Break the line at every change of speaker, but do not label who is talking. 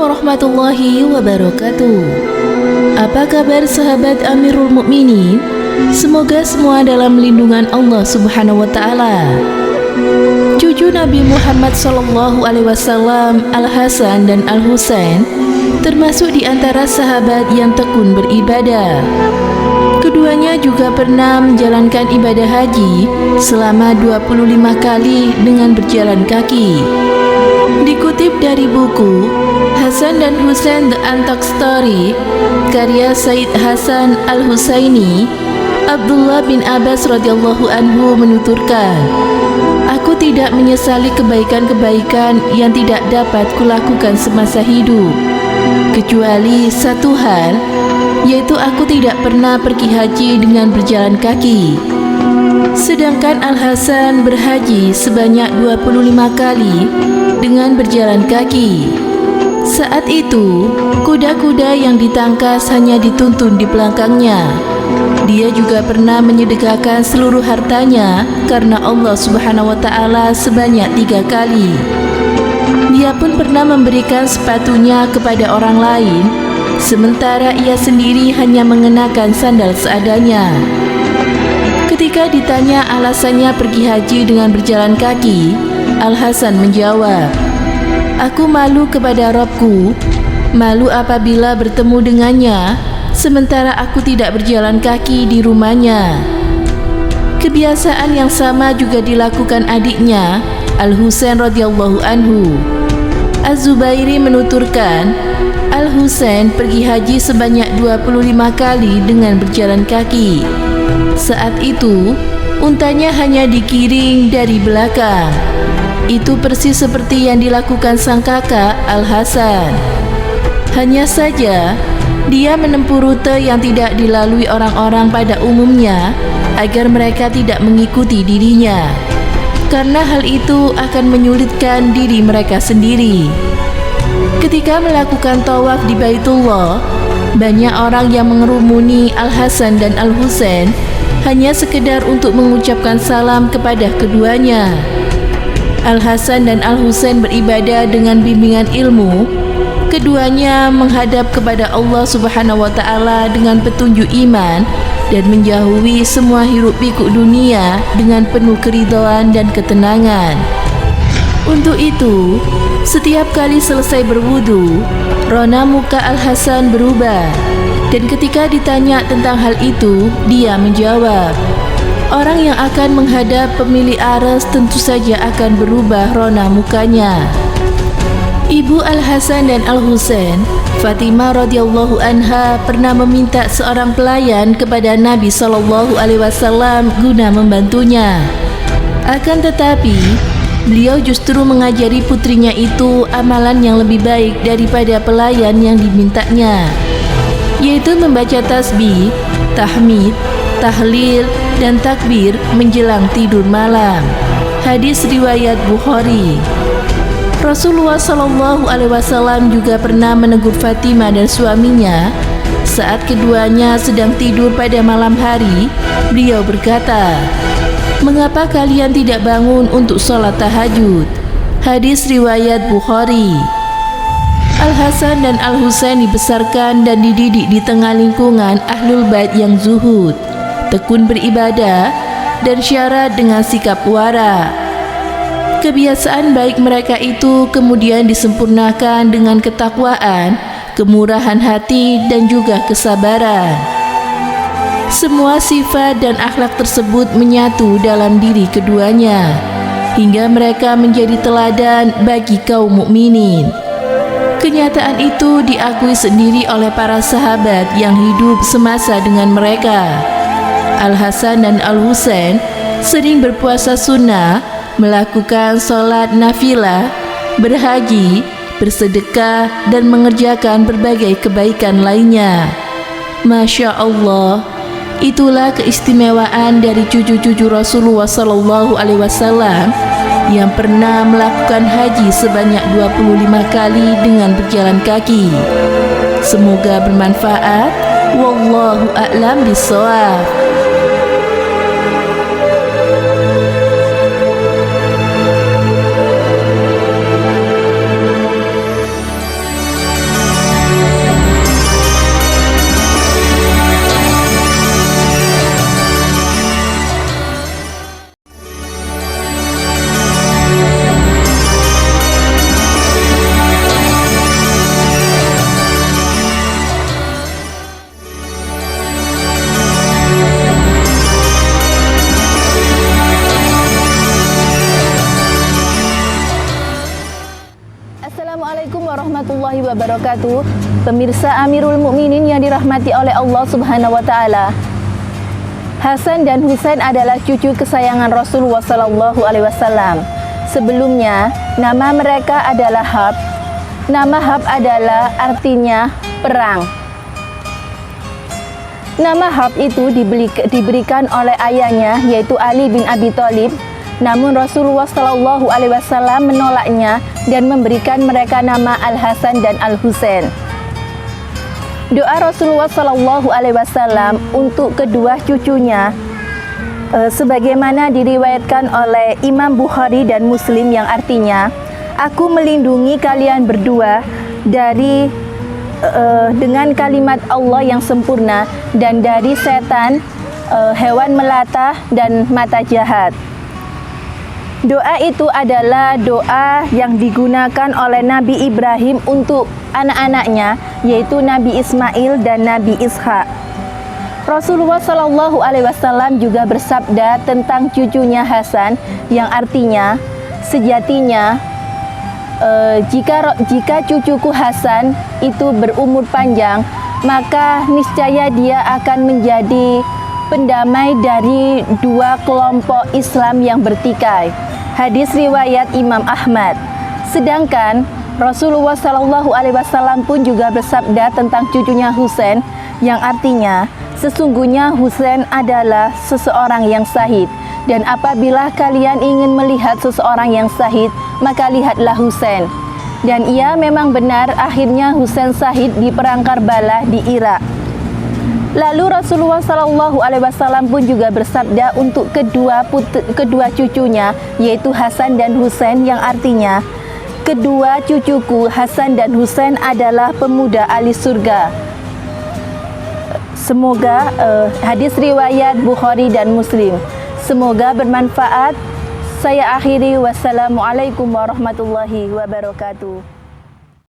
warahmatullahi wabarakatuh. Apa kabar sahabat Amirul Mukminin? Semoga semua dalam lindungan Allah Subhanahu wa taala. Cucu Nabi Muhammad SAW, Al-Hasan dan Al-Husain, termasuk di antara sahabat yang tekun beribadah. Keduanya juga pernah menjalankan ibadah haji selama 25 kali dengan berjalan kaki. Dikutip dari buku Hasan dan Husain The Untold Story karya Said Hasan Al-Husaini, Abdullah bin Abbas radhiyallahu anhu menuturkan, "Aku tidak menyesali kebaikan-kebaikan yang tidak dapat kulakukan semasa hidup, kecuali satu hal, yaitu aku tidak pernah pergi haji dengan berjalan kaki." Sedangkan Al-Hasan berhaji sebanyak 25 kali dengan berjalan kaki. Saat itu, kuda-kuda yang ditangkas hanya dituntun di belakangnya. Dia juga pernah menyedekahkan seluruh hartanya karena Allah Subhanahu wa taala sebanyak 3 kali. Dia pun pernah memberikan sepatunya kepada orang lain, sementara ia sendiri hanya mengenakan sandal seadanya. Ketika ditanya alasannya pergi haji dengan berjalan kaki, Al-Hasan menjawab, "Aku malu kepada Rabbku, malu apabila bertemu dengannya, sementara aku tidak berjalan kaki di rumahnya." Kebiasaan yang sama juga dilakukan adiknya, Al-Husain radhiyallahu anhu. Az-Zubairi menuturkan, Al-Husain pergi haji sebanyak 25 kali dengan berjalan kaki. Saat itu, untanya hanya digiring dari belakang. Itu persis seperti yang dilakukan sang kakak Al-Hasan. Hanya saja, dia menempuh rute yang tidak dilalui orang-orang pada umumnya agar mereka tidak mengikuti dirinya, karena hal itu akan menyulitkan diri mereka sendiri. Ketika melakukan tawaf di Baitullah, banyak orang yang mengerumuni Al-Hasan dan Al-Husain hanya sekedar untuk mengucapkan salam kepada keduanya. Al-Hasan dan Al-Husain beribadah dengan bimbingan ilmu. Keduanya menghadap kepada Allah Subhanahu wa taala dengan petunjuk iman dan menjauhi semua hiruk-pikuk dunia dengan penuh keridhaan dan ketenangan. Untuk itu, setiap kali selesai berwudu, rona muka Al-Hasan berubah, dan ketika ditanya tentang hal itu, dia menjawab, "Orang yang akan menghadap pemilik aras tentu saja akan berubah rona mukanya." Ibu Al-Hasan dan Al-Husain, Fatimah radhiyallahu anha, pernah meminta seorang pelayan kepada Nabi SAW guna membantunya. Akan tetapi, beliau justru mengajari putrinya itu amalan yang lebih baik daripada pelayan yang dimintanya, yaitu membaca tasbih, tahmid, tahlil, dan takbir menjelang tidur malam. Hadis riwayat Bukhari. Rasulullah SAW juga pernah menegur Fatimah dan suaminya saat keduanya sedang tidur pada malam hari. Beliau berkata, "Mengapa kalian tidak bangun untuk sholat tahajud?" Hadis riwayat Bukhari. Al-Hasan dan Al-Husain dibesarkan dan dididik di tengah lingkungan Ahlul Bait yang zuhud, tekun beribadah, dan syarat dengan sikap wara. Kebiasaan baik mereka itu kemudian disempurnakan dengan ketakwaan, kemurahan hati, dan juga kesabaran. Semua sifat dan akhlak tersebut menyatu dalam diri keduanya, hingga mereka menjadi teladan bagi kaum mukminin. Kenyataan itu diakui sendiri oleh para sahabat yang hidup semasa dengan mereka. Al-Hasan dan Al-Husain sering berpuasa sunnah, melakukan sholat nafilah, berhaji, bersedekah, dan mengerjakan berbagai kebaikan lainnya. Masya Allah, itulah keistimewaan dari cucu-cucu Rasulullah SAW yang pernah melakukan haji sebanyak 25 kali dengan berjalan kaki. Semoga bermanfaat. Wallahu a'lam bishawab.
wabarakatuh. Pemirsa Amirul Mukminin yang dirahmati oleh Allah Subhanahu wa taala. Hasan dan Husain adalah cucu kesayangan Rasulullah sallallahu alaihi wasallam. Sebelumnya, nama mereka adalah Harb. Nama Harb adalah artinya perang. Nama Harb itu diberikan oleh ayahnya, yaitu Ali bin Abi Thalib. Namun Rasulullah sallallahu alaihi wasallam menolaknya dan memberikan mereka nama Al-Hasan dan Al-Husain. Doa Rasulullah sallallahu alaihi wasallam untuk kedua cucunya sebagaimana diriwayatkan oleh Imam Bukhari dan Muslim, yang artinya, aku melindungi kalian berdua dari dengan kalimat Allah yang sempurna dan dari setan, hewan melata dan mata jahat. Doa itu adalah doa yang digunakan oleh Nabi Ibrahim untuk anak-anaknya, yaitu Nabi Ismail dan Nabi Ishak. Rasulullah Shallallahu Alaihi Wasallam juga bersabda tentang cucunya Hasan, yang artinya, sejatinya jika cucuku Hasan itu berumur panjang, maka niscaya dia akan menjadi pendamai dari dua kelompok Islam yang bertikai. Hadis riwayat Imam Ahmad. Sedangkan Rasulullah Shallallahu Alaihi Wasallam pun juga bersabda tentang cucunya Husain, yang artinya, sesungguhnya Husain adalah seseorang yang syahid, dan apabila kalian ingin melihat seseorang yang syahid, maka lihatlah Husain. Dan ia memang benar, akhirnya Husain syahid di perang Karbala di Irak. Lalu Rasulullah Shallallahu Alaihi Wasallam pun juga bersabda untuk kedua cucunya, yaitu Hasan dan Husain, yang artinya, kedua cucuku Hasan dan Husain adalah pemuda ahli surga. Semoga hadis riwayat Bukhari dan Muslim. Semoga bermanfaat. Saya akhiri, wassalamualaikum warahmatullahi wabarakatuh.